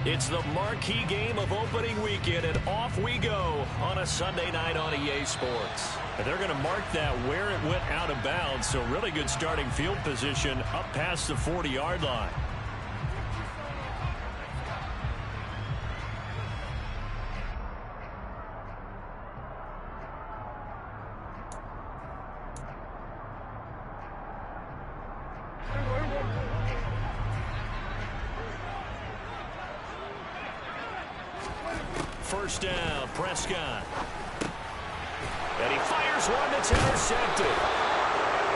It's the marquee game of opening weekend, and off we go on a Sunday night on EA Sports. And they're going to mark that where it went out of bounds, so really good starting field position up past the 40-yard line. First down, Prescott. And he fires one that's intercepted.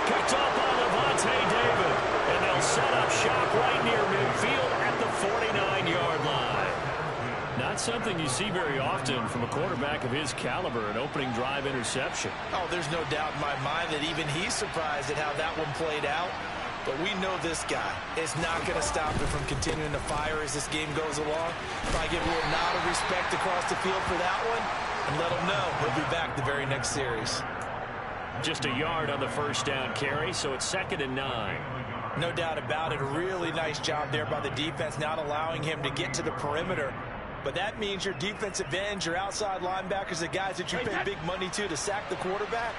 Picked up on Levante David. And they'll set up shop right near midfield at the 49-yard line. Not something you see very often from a quarterback of his caliber, an opening drive interception. Oh, there's no doubt in my mind that even he's surprised at how that one played out. But we know this guy is not going to stop him from continuing to fire as this game goes along. Probably give a little nod of respect across the field for that one and let him know he'll be back the very next series. Just a yard on the first down carry, so it's 2nd and 9. No doubt about it. A really nice job there by the defense, not allowing him to get to the perimeter. But that means your defensive ends, your outside linebackers, the guys that you pay big money to sack the quarterback,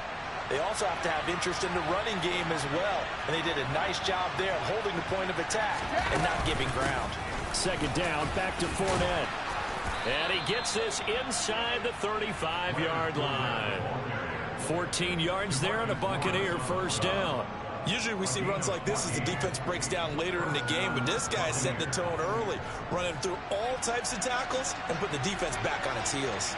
they also have to have interest in the running game as well. And they did a nice job there of holding the point of attack and not giving ground. 2nd down, back to Fournette. And he gets this inside the 35-yard line. 14 yards there on a Buccaneer first down. Usually we see runs like this as the defense breaks down later in the game, but this guy is setting the tone early, running through all types of tackles and putting the defense back on its heels.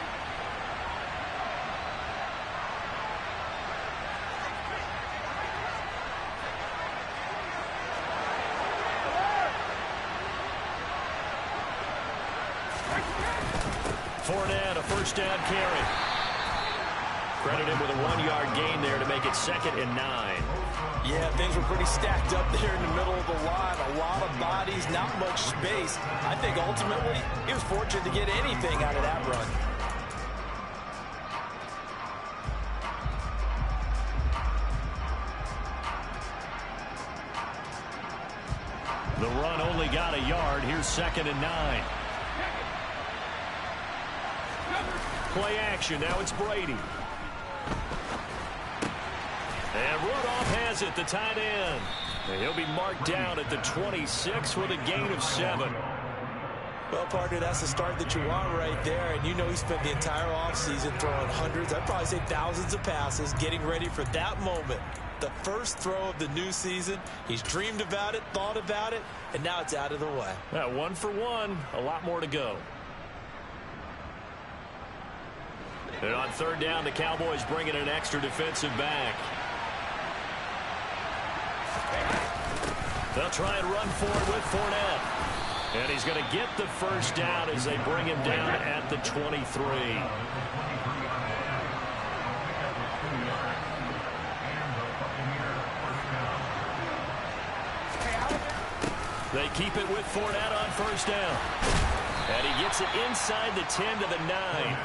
Fournette, a first down carry. Credit him with a 1-yard gain there to make it 2nd and 9. Yeah, things were pretty stacked up there in the middle of the line. A lot of bodies, not much space. I think ultimately he was fortunate to get anything out of that run. The run only got a yard. Here's 2nd and 9. Play action. Now it's Brady. And Rudolph has it, the tight end. And he'll be marked down at the 26 with a gain of 7. Well, partner, that's the start that you want right there. And you know he spent the entire offseason throwing hundreds, I'd probably say thousands of passes, getting ready for that moment. The first throw of the new season. He's dreamed about it, thought about it, and now it's out of the way. 1 for 1. A lot more to go. And on 3rd down, the Cowboys bring in an extra defensive back. They'll try and run forward with Fournette. And he's going to get the first down as they bring him down at the 23. They keep it with Fournette on first down. And he gets it inside the 10 to the 9.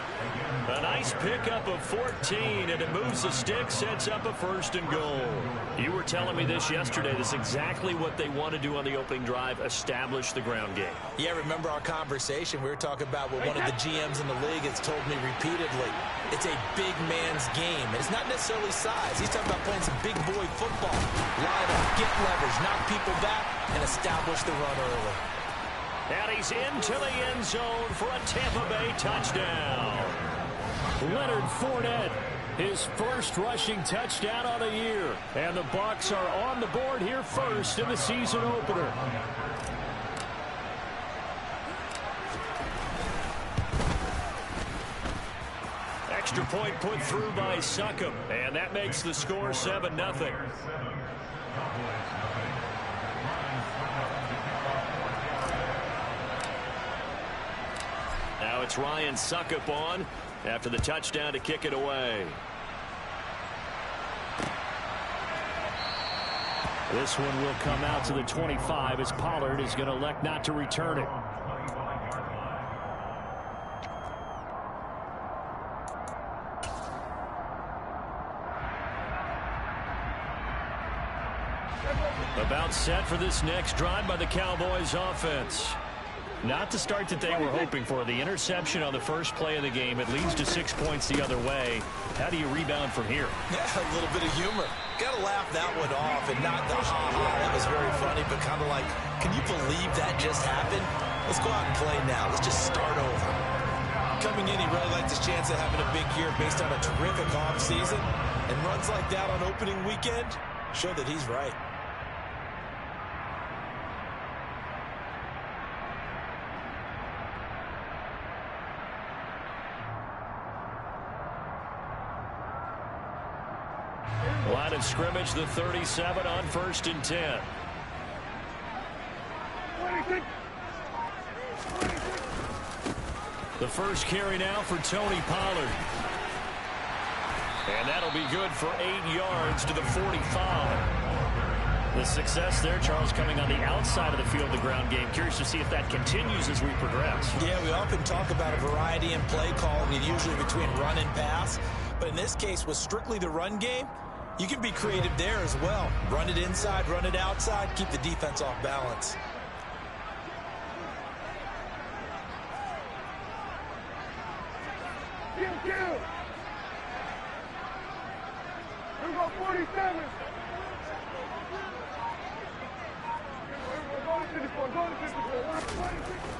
A nice pickup of 14, and it moves the stick, sets up a 1st and goal. You were telling me this yesterday. That's exactly what they want to do on the opening drive, establish the ground game. Yeah, remember our conversation. We were talking about what one of the GMs in the league has told me repeatedly. It's a big man's game. It's not necessarily size. He's talking about playing some big boy football. Line up, get leverage, knock people back, and establish the run early. And he's into the end zone for a Tampa Bay touchdown. Leonard Fournette, his first rushing touchdown on the year. And the Bucs are on the board here first in the season opener. Extra point put through by Succop. And that makes the score 7-0. Now it's Ryan Succop on after the touchdown to kick it away. This one will come out to the 25 as Pollard is going to elect not to return it. About set for this next drive by the Cowboys offense. Not the start that they were hoping for. The interception on the first play of the game. It leads to 6 points the other way. How do you rebound from here? Yeah, a little bit of humor. Got to laugh that one off, and not the ha-ha. That was very funny, but kind of like, can you believe that just happened? Let's go out and play now. Let's just start over. Coming in, he really likes his chance of having a big year based on a terrific offseason. And runs like that on opening weekend show that he's right. Line of scrimmage, the 37 on 1st and 10. The first carry now for Tony Pollard. And that'll be good for 8 yards to the 45. The success there, Charles, coming on the outside of the field, the ground game. Curious to see if that continues as we progress. Yeah, we often talk about a variety in play calling, and usually between run and pass. But in this case, with strictly the run game, you can be creative there as well. Run it inside, run it outside, keep the defense off balance. Number 47.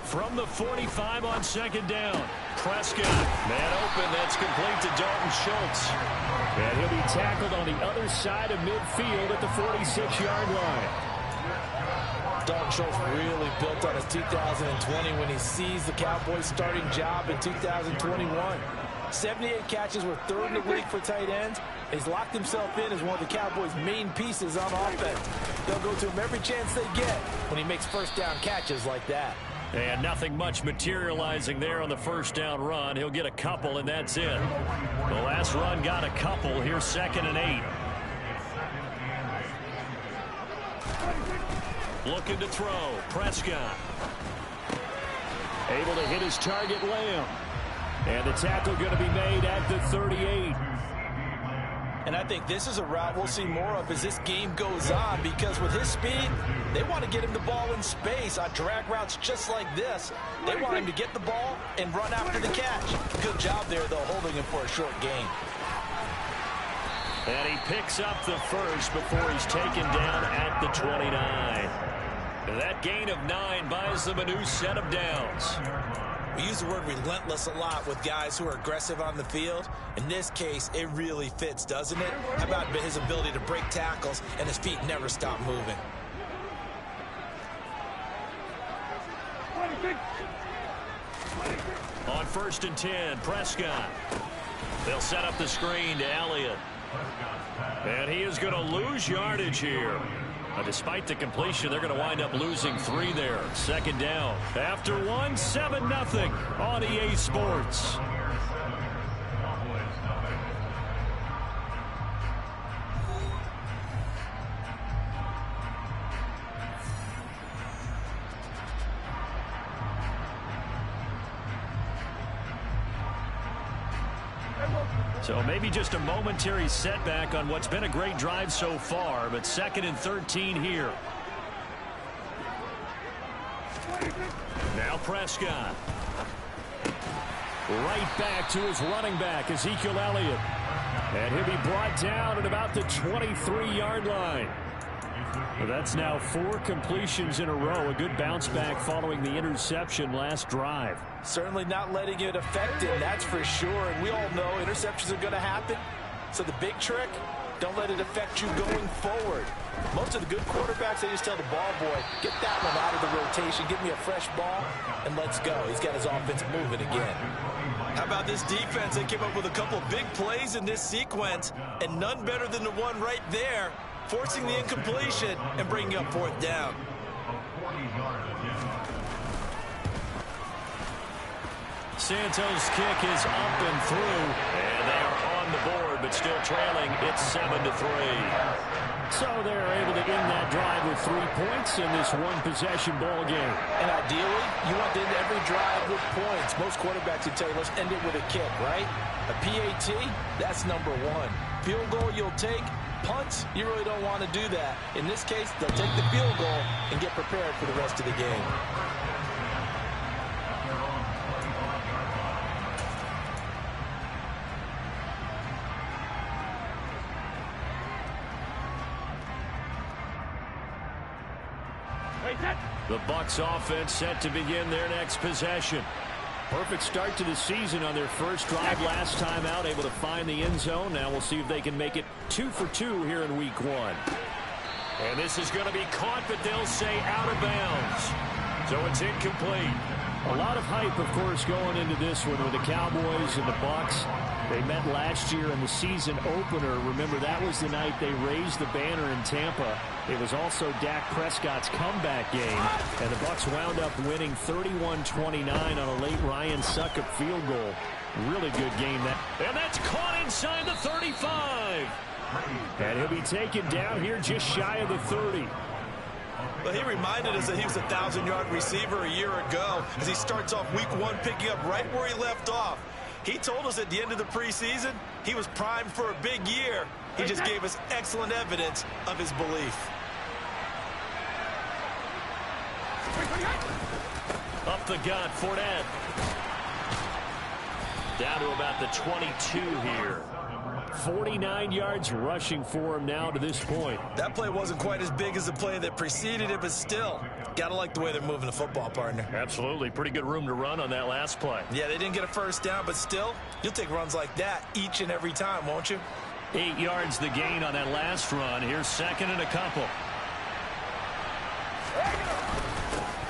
From the 45 on 2nd down. Prescott, man open, that's complete to Dalton Schultz. And he'll be tackled on the other side of midfield at the 46-yard line. Dalton Schultz really built on his 2020 when he seized the Cowboys starting job in 2021. 78 catches, were 3rd in the league for tight ends. He's locked himself in as one of the Cowboys' main pieces on offense. They'll go to him every chance they get when he makes first down catches like that. And nothing much materializing there on the first down run. He'll get a couple, and that's it. The last run got a couple. Here's 2nd and 8. Looking to throw. Prescott. Able to hit his target, Lamb. And the tackle going to be made at the 38. And I think this is a route we'll see more of as this game goes on, because with his speed, they want to get him the ball in space on drag routes just like this. They want him to get the ball and run after the catch. Good job there, though, holding him for a short gain. And he picks up the first before he's taken down at the 29. That gain of 9 buys them a new set of downs. We use the word relentless a lot with guys who are aggressive on the field. In this case, it really fits, doesn't it? How about his ability to break tackles and his feet never stop moving? On 1st and 10, Prescott. They'll set up the screen to Elliott. And he is going to lose yardage here. Despite the completion, they're going to wind up losing 3 there. 2nd down. After 1, 7-0 on EA Sports. So maybe just a momentary setback on what's been a great drive so far, but 2nd and 13 here. Now Prescott. Right back to his running back, Ezekiel Elliott. And he'll be brought down at about the 23-yard line. That's now 4 completions in a row. A good bounce back following the interception last drive. Certainly not letting it affect him, that's for sure. And we all know interceptions are going to happen. So the big trick, don't let it affect you going forward. Most of the good quarterbacks, they just tell the ball boy, get that one out of the rotation, give me a fresh ball, and let's go. He's got his offense moving again. How about this defense? They came up with a couple big plays in this sequence, and none better than the one right there, forcing the incompletion and bringing up 4th down. Santos' kick is up and through, and they are on the board, but still trailing. It's 7-3. So they're able to end that drive with 3 points in this one-possession ball game. And ideally, you want to end every drive with points. Most quarterbacks would tell you, let's end it with a kick, right? A PAT, that's number 1. Field goal you'll take. Punts, you really don't want to do that. In this case, they'll take the field goal and get prepared for the rest of the game. The Bucs offense set to begin their next possession. Perfect start to the season on their first drive last time out, able to find the end zone. Now we'll see if they can make it 2 for 2 here in week 1. And this is going to be caught, but they'll say out of bounds. So it's incomplete. A lot of hype, of course, going into this one with the Cowboys and the Bucs. They met last year in the season opener. Remember, that was the night they raised the banner in Tampa. It was also Dak Prescott's comeback game, and the Bucs wound up winning 31-29 on a late Ryan Succop field goal. Really good game. And that's caught inside the 35. And he'll be taken down here just shy of the 30. Well, he reminded us that he was a 1,000-yard receiver a year ago as he starts off week 1 picking up right where he left off. He told us at the end of the preseason he was primed for a big year. He just gave us excellent evidence of his belief. Up the gut, Fournette. Down to about the 22 here. 49 yards rushing for him now to this point. That play wasn't quite as big as the play that preceded it, but still, gotta like the way they're moving the football, partner. Absolutely. Pretty good room to run on that last play. Yeah, they didn't get a first down, but still, you'll take runs like that each and every time, won't you? 8 yards the gain on that last run. Here's second and a couple.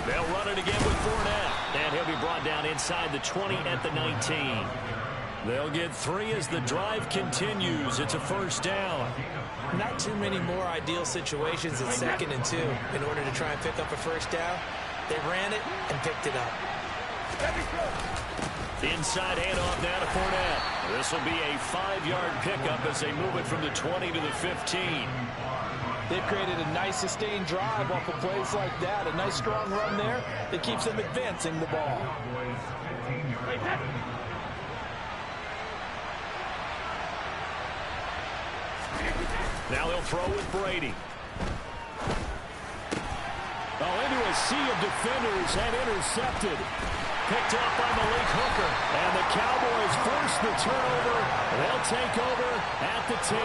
They'll run it again with Fournette. And he'll be brought down inside the 20 at the 19. They'll get 3 as the drive continues. It's a first down. Not too many more ideal situations at 2nd and 2 in order to try and pick up a first down. They ran it and picked it up. Inside handoff now to Fournette. This will be a 5-yard pickup as they move it from the 20 to the 15. They've created a nice sustained drive off of plays like that. A nice strong run there that keeps them advancing the ball. Now they'll throw with Brady. Oh, into a sea of defenders and intercepted. Picked up by Malik Hooker. And the Cowboys force the turnover. They'll take over at the 10.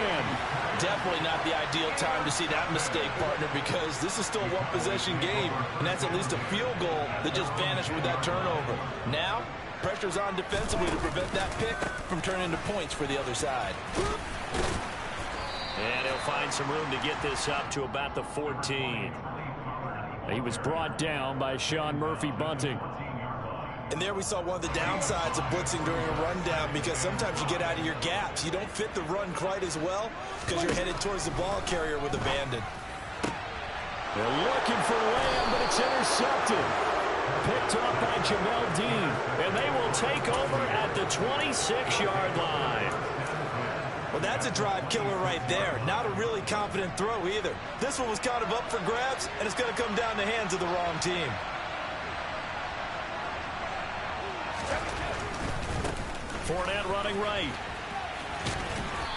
Definitely not the ideal time to see that mistake, partner, because this is still a one-possession game, and that's at least a field goal that just vanished with that turnover. Now, pressure's on defensively to prevent that pick from turning into points for the other side. And he'll find some room to get this up to about the 14. He was brought down by Sean Murphy-Bunting. And there we saw one of the downsides of blitzing during a rundown, because sometimes you get out of your gaps. You don't fit the run quite as well because you're headed towards the ball carrier with abandon. They're looking for Lamb, but it's intercepted. Picked up by Jamel Dean. And they will take over at the 26-yard line. Well, that's a drive killer right there. Not a really confident throw either. This one was kind of up for grabs, and it's going to come down the hands of the wrong team. Fournette running right.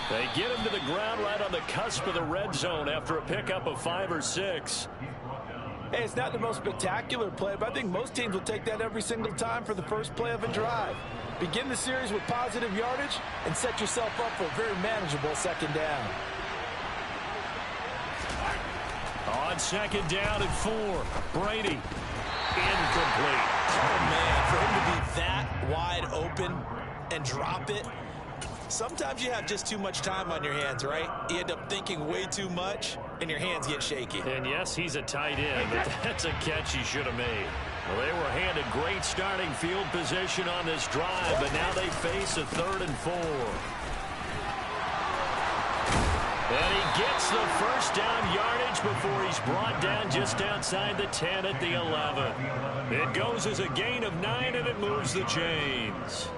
They get him to the ground right on the cusp of the red zone after a pickup of 5 or 6. Hey, it's not the most spectacular play, but I think most teams will take that every single time for the first play of a drive. Begin the series with positive yardage and set yourself up for a very manageable second down. On second down at 4, Brady. Incomplete. Oh, man, for him to be that wide open and drop it. Sometimes you have just too much time on your hands, right? You end up thinking way too much, and your hands get shaky. And yes, he's a tight end, but that's a catch he should have made. Well, they were handed great starting field position on this drive, but now they face a 3rd and 4. And he gets the first down yardage before he's brought down just outside the 10 at the 11. It goes as a gain of 9, and it moves the chains.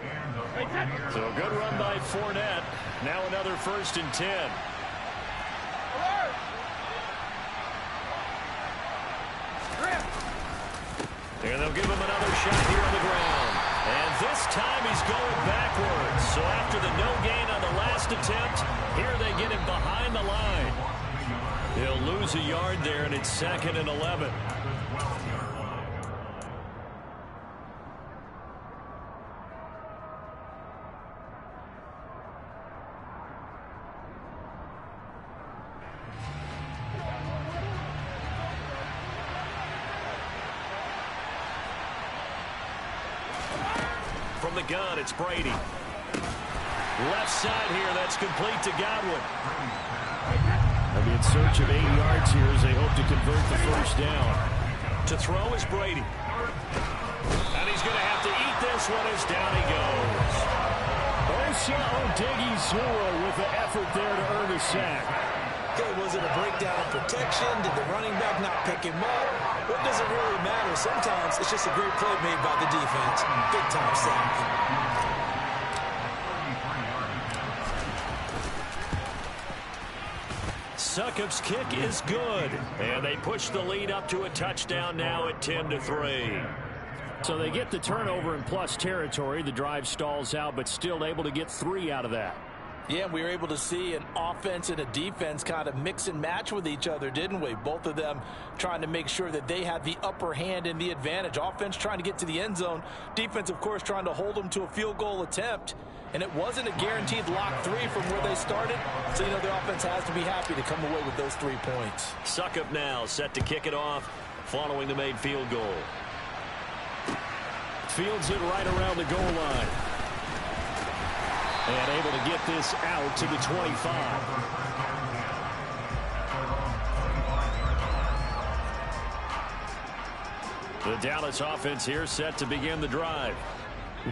So a good run by Fournette. Now another 1st and 10. And they'll give him another shot here on the ground. And this time he's going backwards. So after the no gain on the last attempt, here they get him behind the line. He'll lose a yard there, and it's 2nd and 11. From the gun, it's Brady. Left side here, that's complete to Godwin. They'll be in search of 8 yards here as they hope to convert the first down. To throw is Brady. And he's going to have to eat this one as down he goes. Osa Odighizuwa with the effort there to earn a sack. Okay, was it a breakdown of protection? Did the running back not pick him up? What does it really matter? Sometimes it's just a great play made by the defense. Big time sack. Succop's kick is good. And they push the lead up to a touchdown now at 10-3. So they get the turnover in plus territory. The drive stalls out, but still able to get 3 out of that. Yeah, we were able to see an offense and a defense kind of mix and match with each other, didn't we? Both of them trying to make sure that they had the upper hand and the advantage. Offense trying to get to the end zone. Defense, of course, trying to hold them to a field goal attempt. And it wasn't a guaranteed lock 3 from where they started. So, you know, the offense has to be happy to come away with those 3 points. Succop now set to kick it off following the made field goal. Fields it right around the goal line. And able to get this out to the 25. The Dallas offense here set to begin the drive.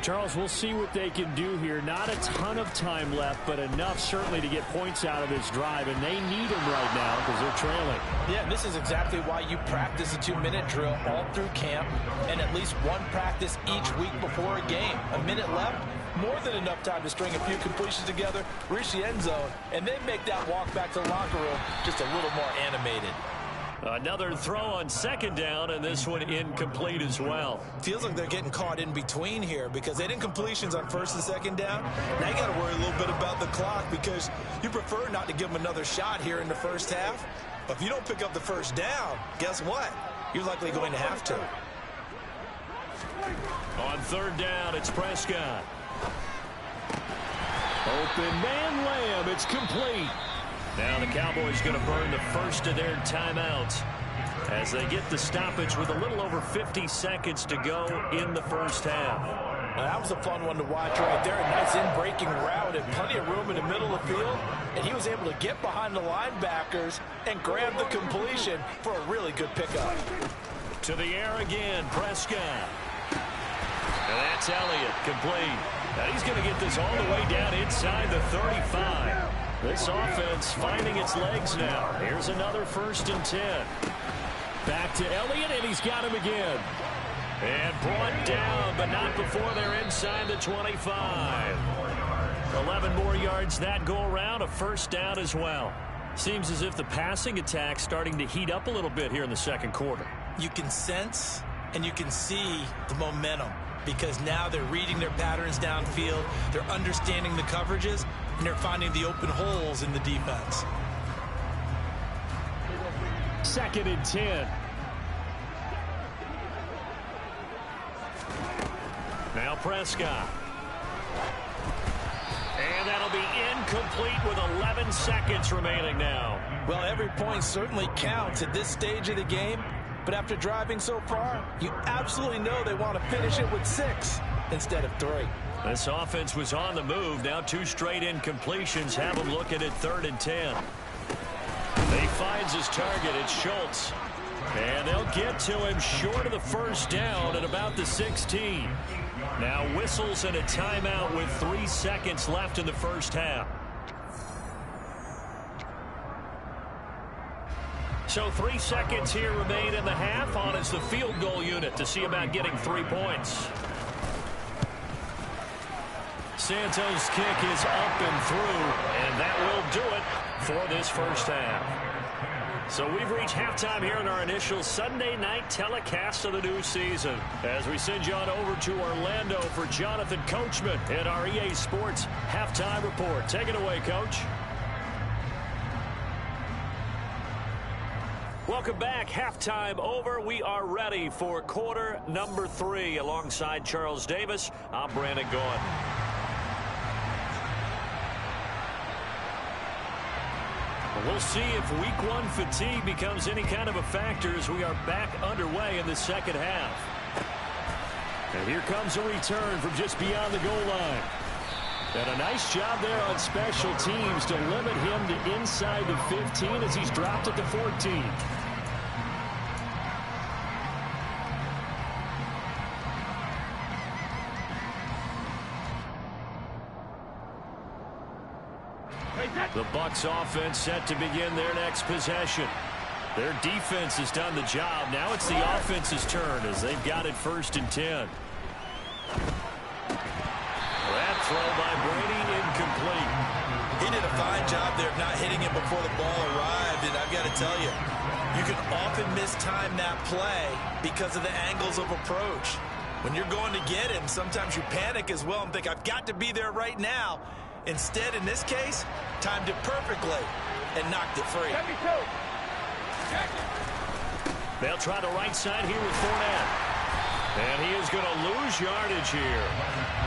Charles, we'll see what they can do here. Not a ton of time left, but enough certainly to get points out of this drive, and they need them right now because they're trailing. Yeah, and this is exactly why you practice a 2-minute drill all through camp and at least one practice each week before a game. A minute left, more than enough time to string a few completions together, reach the end zone, and then make that walk back to the locker room just a little more animated. Another throw on second down, and this one incomplete as well. Feels like they're getting caught in between here because they didn't completions on first and second down. Now you got to worry a little bit about the clock because you prefer not to give them another shot here in the first half. But if you don't pick up the first down, guess what? You're likely going to have to. On third down, it's Prescott. Open man Lamb, it's complete. Now the Cowboys going to burn the first of their timeouts as they get the stoppage with a little over 50 seconds to go in the first half. Now, that was a fun one to watch right there. A nice in-breaking route and plenty of room in the middle of the field. And he was able to get behind the linebackers and grab the completion for a really good pickup. To the air again, Prescott. And that's Elliott, complete. Now he's going to get this all the way down inside the 35. This offense finding its legs now. Here's another 1st and 10. Back to Elliott, and he's got him again. And brought down, but not before they're inside the 25. 11 more yards that go around, a first down as well. Seems as if the passing attack's starting to heat up a little bit here in the second quarter. You can sense and you can see the momentum because now they're reading their patterns downfield, they're understanding the coverages, and they're finding the open holes in the defense. 2nd and 10. Now Prescott. And that'll be incomplete with 11 seconds remaining now. Well, every point certainly counts at this stage of the game. But after driving so far, you absolutely know they want to finish it with 6 instead of 3. This offense was on the move. Now 2 straight incompletions have them looking at 3rd and 10. He finds his target. It's Schultz. And they'll get to him short of the first down at about the 16. Now whistles and a timeout with 3 seconds left in the first half. So 3 seconds here remain in the half. On is the field goal unit to see about getting 3 points. Santos' kick is up and through, and that will do it for this first half. So we've reached halftime here in our initial Sunday night telecast of the new season. As we send you on over to Orlando for Jonathan Coachman in our EA Sports Halftime Report. Take it away, Coach. Welcome back. Halftime over. We are ready for quarter number 3. Alongside Charles Davis, I'm Brandon Gaughan. We'll see if week 1 fatigue becomes any kind of a factor as we are back underway in the second half. And here comes a return from just beyond the goal line. And a nice job there on special teams to limit him to inside the 15 as he's dropped at the 14. The Bucs offense set to begin their next possession. Their defense has done the job. Now it's the offense's turn as they've got it 1st and 10. That throw by Brady incomplete. He did a fine job there of not hitting him before the ball arrived, and I've got to tell you, you can often mistime that play because of the angles of approach. When you're going to get him, sometimes you panic as well and think, I've got to be there right now. Instead, in this case, timed it perfectly and knocked it free. They'll try the right side here with Fournette. And he is going to lose yardage here.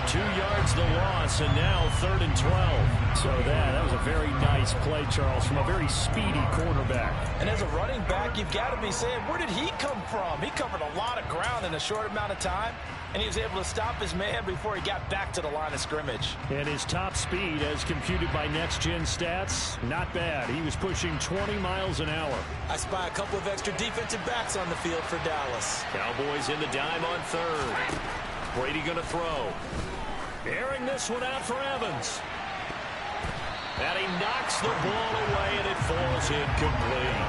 2 yards the loss, and now 3rd and 12. So that was a very nice play, Charles, from a very speedy cornerback. And as a running back, you've got to be saying, where did he come from? He covered a lot of ground in a short amount of time, and he was able to stop his man before he got back to the line of scrimmage. And his top speed, as computed by next-gen stats, not bad. He was pushing 20 miles an hour. I spy a couple of extra defensive backs on the field for Dallas. Cowboys in the dime on 3rd. Brady going to throw. Airing this one out for Evans. And he knocks the ball away, and it falls incomplete.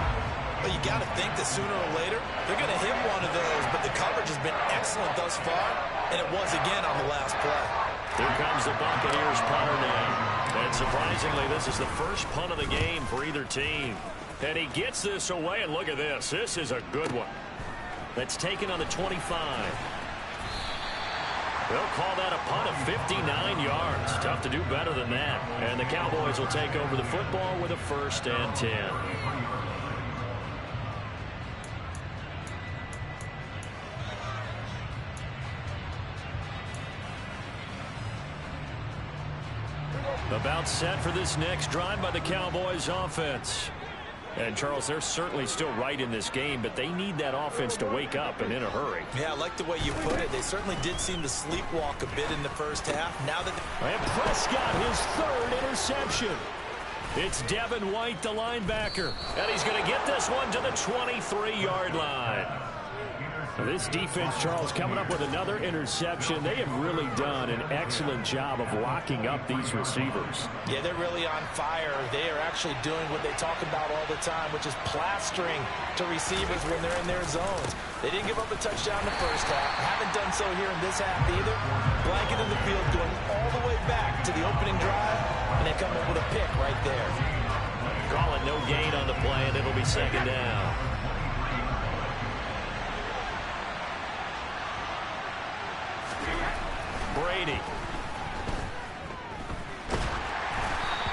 Well, you got to think that sooner or later, they're going to hit one of those, but the coverage has been excellent thus far, and it was again on the last play. Here comes the Buccaneers punter now. And surprisingly, this is the first punt of the game for either team. And he gets this away, and look at this. This is a good one. That's taken on the 25. They'll call that a punt of 59 yards. Tough to do better than that. And the Cowboys will take over the football with a 1st and 10. About set for this next drive by the Cowboys offense. And, Charles, they're certainly still right in this game, but they need that offense to wake up and in a hurry. Yeah, I like the way you put it. They certainly did seem to sleepwalk a bit in the first half. Now that and Prescott, his 3rd interception. It's Devin White, the linebacker. And he's going to get this one to the 23-yard line. This defense, Charles, coming up with another interception. They have really done an excellent job of locking up these receivers. Yeah, they're really on fire. They are actually doing what they talk about all the time, which is plastering to receivers when they're in their zones. They didn't give up a touchdown in the first half. Haven't done so here in this half either. Blanket in the field going all the way back to the opening drive, and they come up with a pick right there. Calling no gain on the play, and it'll be 2nd down. Brady.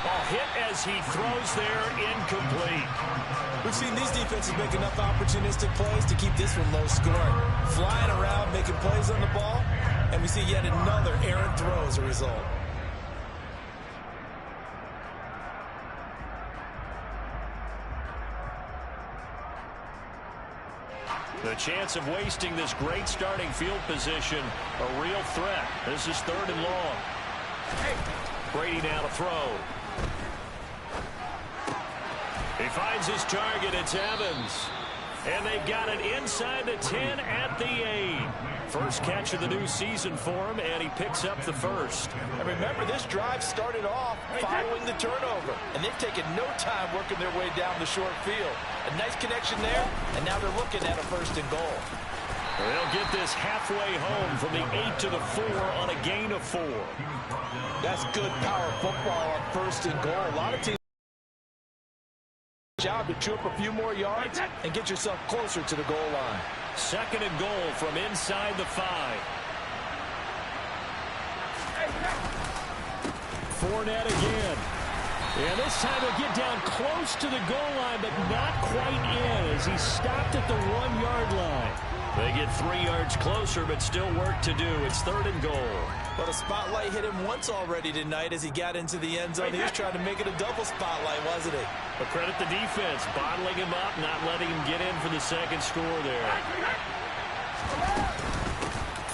Ball hit as he throws there, incomplete. We've seen these defenses make enough opportunistic plays to keep this one low scoring. Flying around, making plays on the ball, and we see yet another errant throw as a result. The chance of wasting this great starting field position, a real threat. This is 3rd and long. Brady now to throw. He finds his target. It's Evans. And they've got it inside the 10 at the 8. First catch of the new season for him, and he picks up the 1st. And remember, this drive started off following the turnover, and they've taken no time working their way down the short field. A nice connection there, and now they're looking at a 1st and goal. They'll get this halfway home from the 8 to the 4 on a gain of 4. That's good power football on 1st and goal. A lot of teams job to chew up a few more yards and get yourself closer to the goal line. 2nd and goal from inside the 5. Fournette again. And this time he'll get down close to the goal line, but not quite in as he stopped at the 1-yard line. They get 3 yards closer, but still work to do. It's 3rd and goal. But a spotlight hit him once already tonight as he got into the end zone. He was trying to make it a double spotlight, wasn't he? But credit the defense, bottling him up, not letting him get in for the 2nd score there.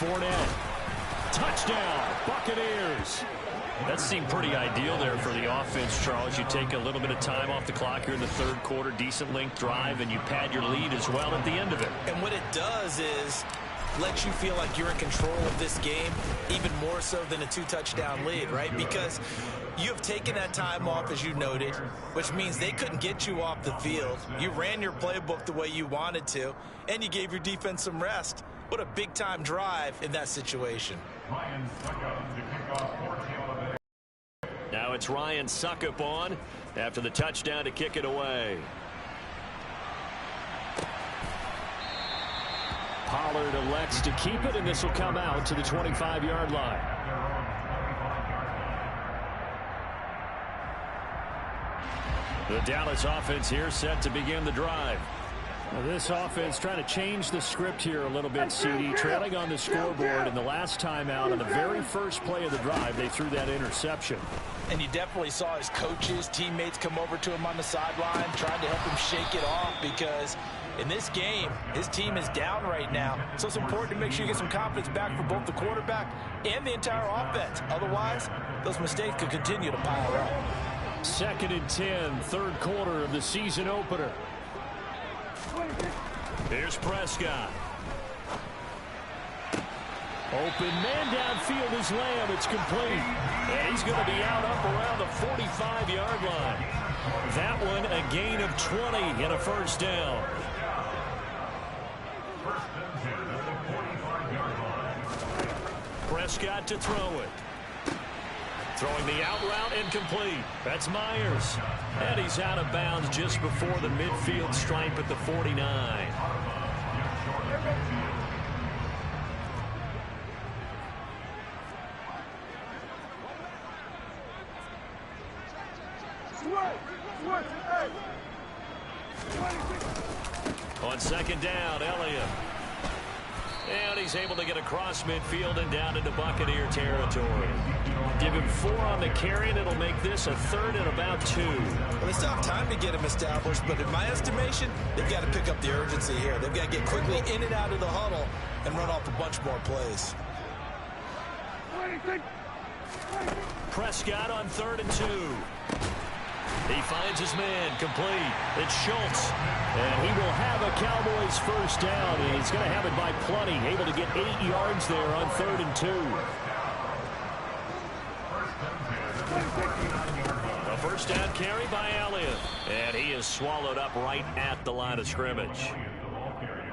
Fournette. Touchdown, Buccaneers. That seemed pretty ideal there for the offense, Charles. You take a little bit of time off the clock here in the third quarter, decent length drive, and you pad your lead as well at the end of it. And what it does is let you feel like you're in control of this game, even more so than a 2-touchdown lead, right? Because you have taken that time off, as you noted, which means they couldn't get you off the field. You ran your playbook the way you wanted to, and you gave your defense some rest. What a big-time drive in that situation. Now it's Ryan Suckup on after the touchdown to kick it away. Pollard elects to keep it, and this will come out to the 25-yard line. The Dallas offense here set to begin the drive. Well, this offense trying to change the script here a little bit, CD. Trailing on the scoreboard, and the last time out on the very first play of the drive, they threw that interception. And you definitely saw his coaches, teammates come over to him on the sideline, trying to help him shake it off, because in this game, his team is down right now. So it's important to make sure you get some confidence back for both the quarterback and the entire offense. Otherwise, those mistakes could continue to pile up. 2nd and 10, third quarter of the season opener. Here's Prescott. Open man downfield is Lamb. It's complete. And he's going to be out up around the 45-yard line. That one a gain of 20 and a first down. Prescott to throw it. Throwing the out route incomplete. That's Myers. And he's out of bounds just before the midfield stripe at the 49. On 2nd down, Elliott. And he's able to get across midfield and down into Buccaneer territory. Give him 4 on the carry, and it'll make this a 3rd and about 2. Well, they still have time to get him established, but in my estimation, they've got to pick up the urgency here. They've got to get quickly in and out of the huddle and run off a bunch more plays. Prescott on 3rd and 2. He finds his man, complete. It's Schultz. And he will have a Cowboys first down, and he's going to have it by plenty. Able to get 8 yards there on 3rd and 2. A first down carry by Elliott. And he is swallowed up right at the line of scrimmage.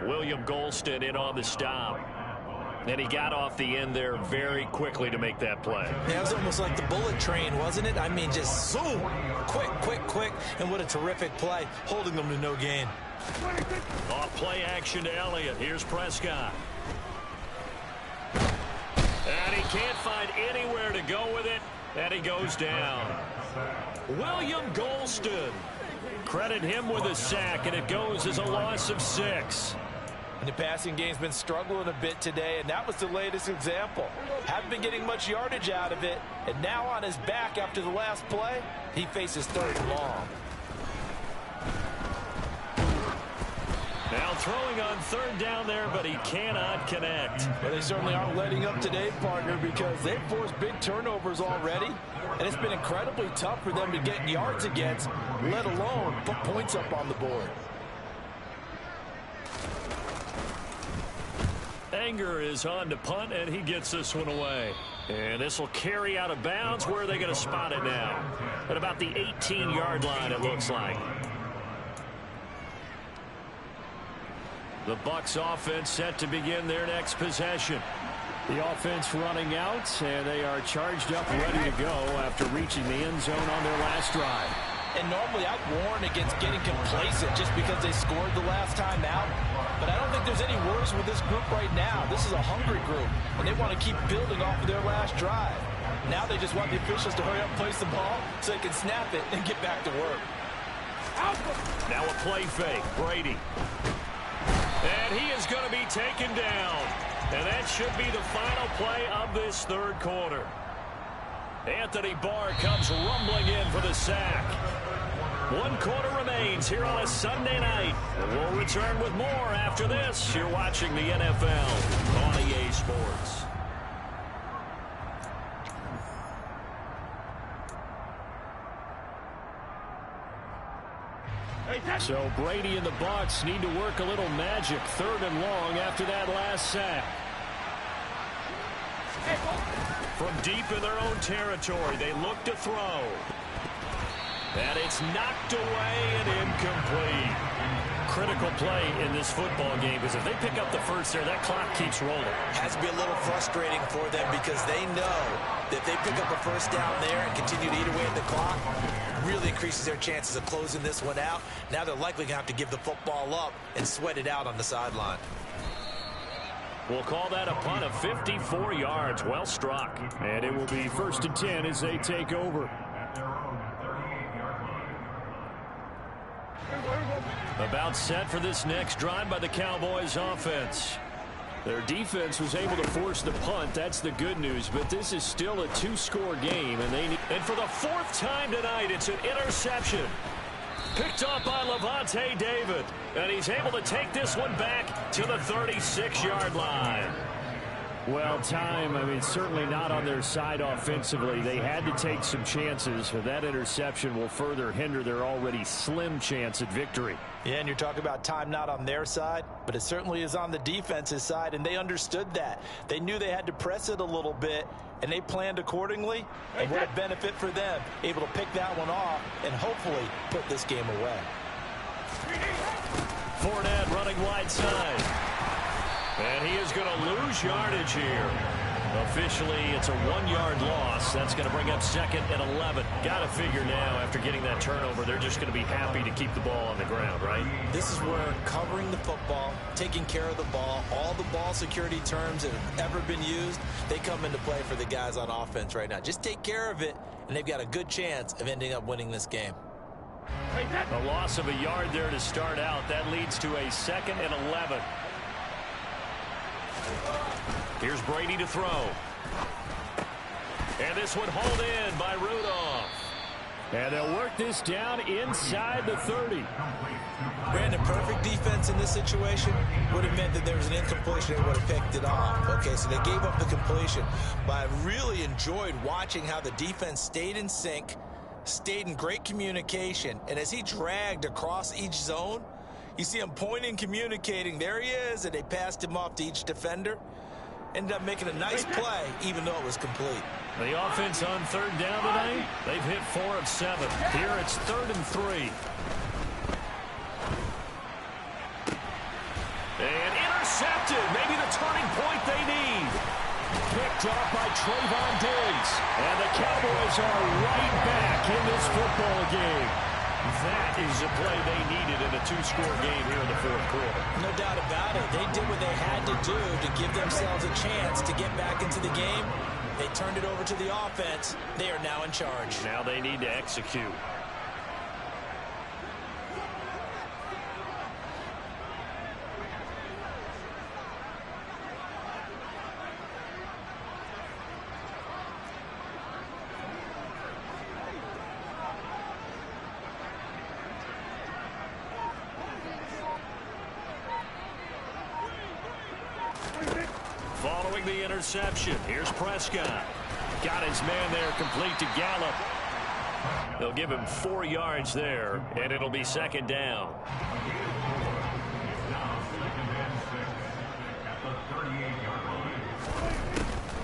William Golston in on the stop. And he got off the end there very quickly to make that play. Yeah, it was almost like the bullet train, wasn't it? I mean, just zoom, quick, and what a terrific play, holding them to no gain. Off play action to Elliott. Here's Prescott. And he can't find anywhere to go with it, and he goes down. William Golston. Credit him with a sack, and it goes as a loss of 6. And the passing game's been struggling a bit today, and that was the latest example. Haven't been getting much yardage out of it, and now on his back after the last play, he faces 3rd and long. Now throwing on 3rd down there, but he cannot connect. Well, they certainly aren't letting up today, partner, because they've forced big turnovers already, and it's been incredibly tough for them to get yards against, let alone put points up on the board. Anger is on to punt, and he gets this one away. And this will carry out of bounds. Where are they going to spot it now? At about the 18-yard line, it looks like. The Bucs offense set to begin their next possession. The offense running out, and they are charged up, ready to go after reaching the end zone on their last drive. And normally I'd warn against getting complacent just because they scored the last time out. But I don't think there's any worries with this group right now. This is a hungry group, and they want to keep building off of their last drive. Now they just want the officials to hurry up and place the ball so they can snap it and get back to work. Now a play fake, Brady. And he is going to be taken down. And that should be the final play of this third quarter. Anthony Barr comes rumbling in for the sack. 1 quarter remains here on a Sunday night. We'll return with more after this. You're watching the NFL on EA Sports. So Brady and the Bucs need to work a little magic. 3rd and long after that last sack. From deep in their own territory, they look to throw. And it's knocked away and incomplete. Critical play in this football game, because if they pick up the first there, that clock keeps rolling. Has to be a little frustrating for them because they know that if they pick up a first down there and continue to eat away at the clock, really increases their chances of closing this one out. Now they're likely going to have to give the football up and sweat it out on the sideline. We'll call that a punt of 54 yards. Well struck. And it will be 1st and 10 as they take over. About set for this next drive by the Cowboys offense. Their defense was able to force the punt. That's the good news. But this is still a 2-score game. And for the 4th time tonight, it's an interception. Picked up by Lavonte David. And he's able to take this one back to the 36-yard line. Well, certainly not on their side offensively. They had to take some chances. That interception will further hinder their already slim chance at victory. Yeah, and you're talking about time not on their side, but it certainly is on the defense's side, and they understood that. They knew they had to press it a little bit, and they planned accordingly. And what a benefit for them, able to pick that one off and hopefully put this game away. Fournette running wide side. And he is going to lose yardage here. Officially, it's a 1-yard loss. That's going to bring up 2nd and 11. Got to figure now, after getting that turnover, they're just going to be happy to keep the ball on the ground, right? This is where covering the football, taking care of the ball, all the ball security terms that have ever been used, they come into play for the guys on offense right now. Just take care of it, and they've got a good chance of ending up winning this game. A loss of a yard there to start out. That leads to a 2nd and 11. Here's Brady to throw. And this one hauled in by Rudolph. And they'll work this down inside the 30. Brandon, perfect defense in this situation would have meant that there was an incompletion. They would have picked it off. Okay, so they gave up the completion. But I really enjoyed watching how the defense stayed in sync, stayed in great communication. And as he dragged across each zone, you see him pointing, communicating. There he is, and they passed him off to each defender. Ended up making a nice play, even though it was complete. The offense on 3rd down tonight, they've hit 4 of 7. Here it's 3rd and 3. And intercepted. Maybe the turning point they need. Picked off by Trayvon Diggs. And the Cowboys are right back in this football game. That is a play they needed in a 2-score game here in the 4th quarter. No doubt about it. They did what they had to do to give themselves a chance to get back into the game. They turned it over to the offense. They are now in charge. Now they need to execute. Following the interception, here's Prescott. Got his man there, complete to Gallup. They'll give him 4 yards there, and it'll be 2nd down.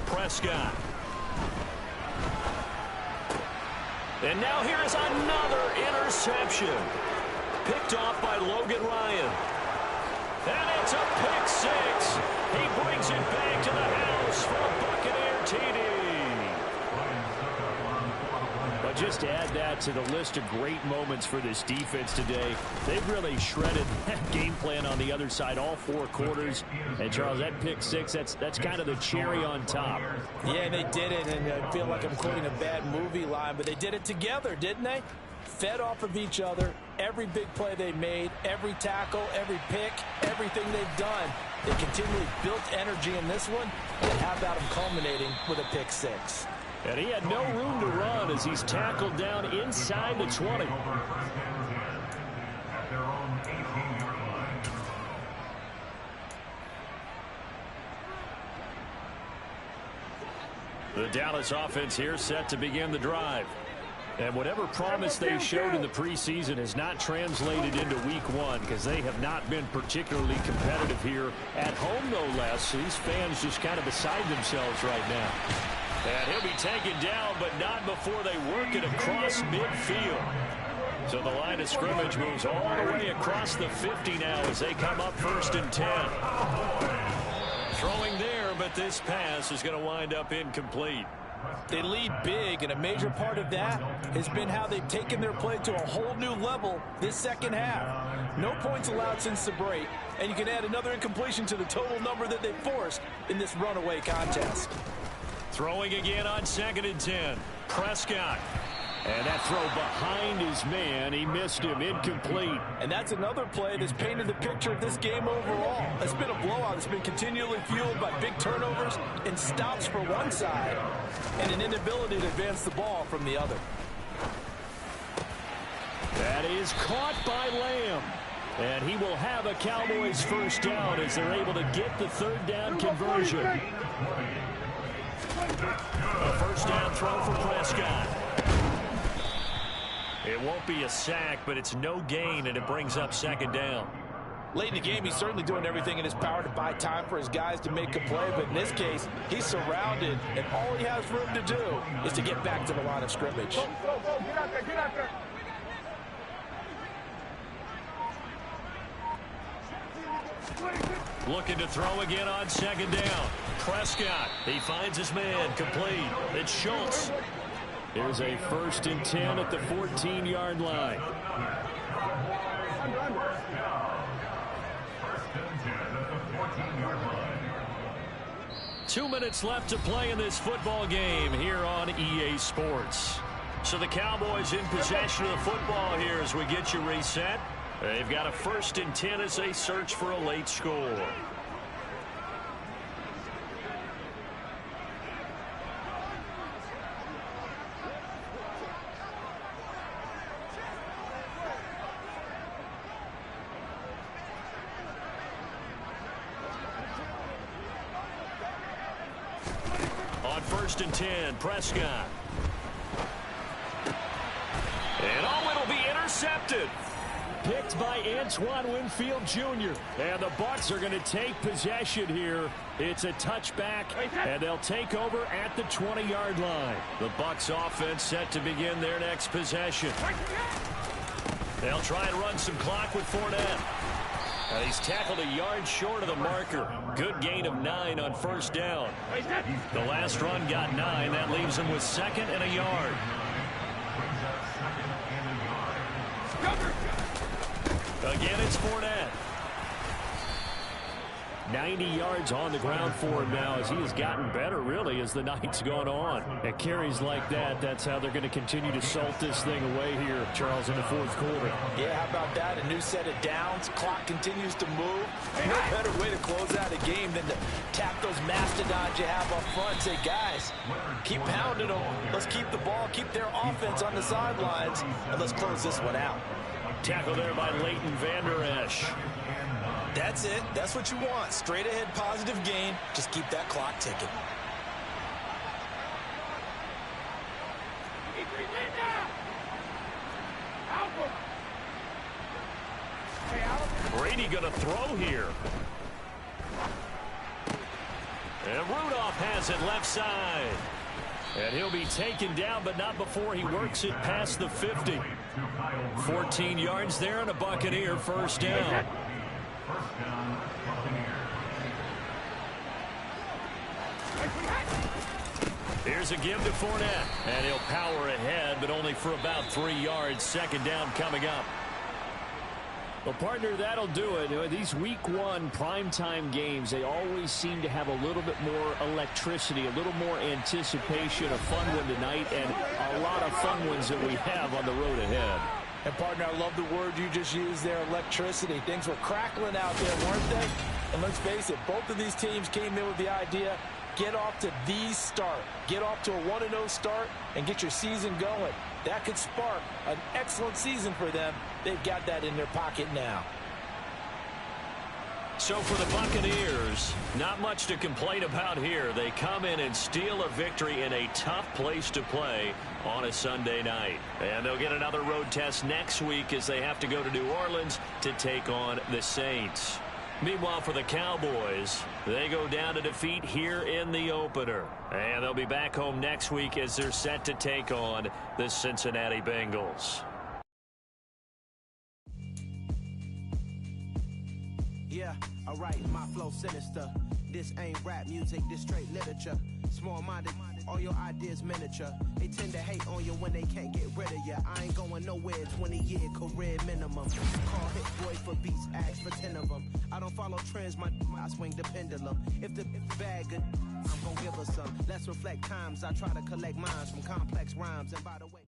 Prescott. And now here is another interception. Picked off by Logan Ryan. And it's a pick 6. He brings it back to the house for a Buccaneer TD. But just to add that to the list of great moments for this defense today, they've really shredded that game plan on the other side all 4 quarters. And, Charles, that pick 6, that's kind of the cherry on top. Yeah, they did it, and I feel like I'm quoting a bad movie line, but they did it together, didn't they? Fed off of each other, every big play they made, every tackle, every pick, everything they've done. They continually built energy in this one, and how about them culminating with a pick 6? And he had no room to run as he's tackled down inside the 20. The Dallas offense here set to begin the drive. And whatever promise they showed in the preseason has not translated into week one because they have not been particularly competitive here at home, no less. These fans just kind of beside themselves right now. And he'll be taken down, but not before they work it across midfield. So the line of scrimmage moves all the way across the 50 now as they come up 1st and 10. Throwing there, but this pass is going to wind up incomplete. They lead big, and a major part of that has been how they've taken their play to a whole new level this second half. No points allowed since the break, and you can add another incompletion to the total number that they forced in this runaway contest. Throwing again on 2nd and 10. Prescott. And that throw behind his man. He missed him. Incomplete. And that's another play that's painted the picture of this game overall. It's been a blowout. It's been continually fueled by big turnovers and stops for one side and an inability to advance the ball from the other. That is caught by Lamb. And he will have a Cowboys first down as they're able to get the 3rd down conversion. A first down throw for Prescott. It won't be a sack, but it's no gain, and it brings up 2nd down. Late in the game, he's certainly doing everything in his power to buy time for his guys to make a play, but in this case, he's surrounded, and all he has room to do is to get back to the line of scrimmage. Looking to throw again on 2nd down. Prescott, he finds his man, complete. It's Schultz. Here's a 1st and 10 at the 14-yard line. Two minutes left to play in this football game here on EA Sports. So the Cowboys in possession of the football here as we get you reset. They've got a 1st and 10 as they search for a late score. On 1st and 10, Prescott. And it'll be intercepted. Picked by Antoine Winfield Jr. And the Bucs are going to take possession here. It's a touchback, and they'll take over at the 20-yard line. The Bucs offense set to begin their next possession. They'll try and run some clock with Fournette. And he's tackled a yard short of the marker. Good gain of 9 on 1st down. The last run got 9. That leaves him with 2nd and a yard. Again, it's Fournette. 90 yards on the ground for him now as he has gotten better, really, as the night's gone on. And carries like that, that's how they're going to continue to salt this thing away here, Charles, in the 4th quarter. Yeah, how about that? A new set of downs. Clock continues to move. No better way to close out a game than to tap those mastodons you have up front and say, guys, keep pounding them. Let's keep the ball, keep their offense on the sidelines, and let's close this one out. Tackle there by Leighton Vander Esch. That's it. That's what you want. Straight ahead, positive gain. Just keep that clock ticking. Brady going to throw here. And Rudolph has it left side. And he'll be taken down, but not before he works it past the 50. 14 yards there and a Buccaneer first down. Here's a give to Fournette. And he'll power ahead, but only for about 3 yards. 2nd down coming up. Well, partner, that'll do it. These week one primetime games, they always seem to have a little bit more electricity, a little more anticipation. A fun one tonight, and a lot of fun ones that we have on the road ahead. And, partner, I love the word you just used there, electricity. Things were crackling out there, weren't they? And let's face it, both of these teams came in with the idea, get off to the start. Get off to a 1-0 start and get your season going. That could spark an excellent season for them. They've got that in their pocket now. So for the Buccaneers, not much to complain about here. They come in and steal a victory in a tough place to play on a Sunday night. And they'll get another road test next week as they have to go to New Orleans to take on the Saints. Meanwhile, for the Cowboys, they go down to defeat here in the opener. And they'll be back home next week as they're set to take on the Cincinnati Bengals. Yeah, alright, my flow sinister. This ain't rap music, this straight literature. Small-minded, all your ideas miniature. They tend to hate on you when they can't get rid of you. I ain't going nowhere, 20-year career minimum. Call hit boy for beats, ask for 10 of them. I don't follow trends, I swing the pendulum. If the bag good, I'm gonna give her some. Let's reflect times, I try to collect minds from complex rhymes. And by the way...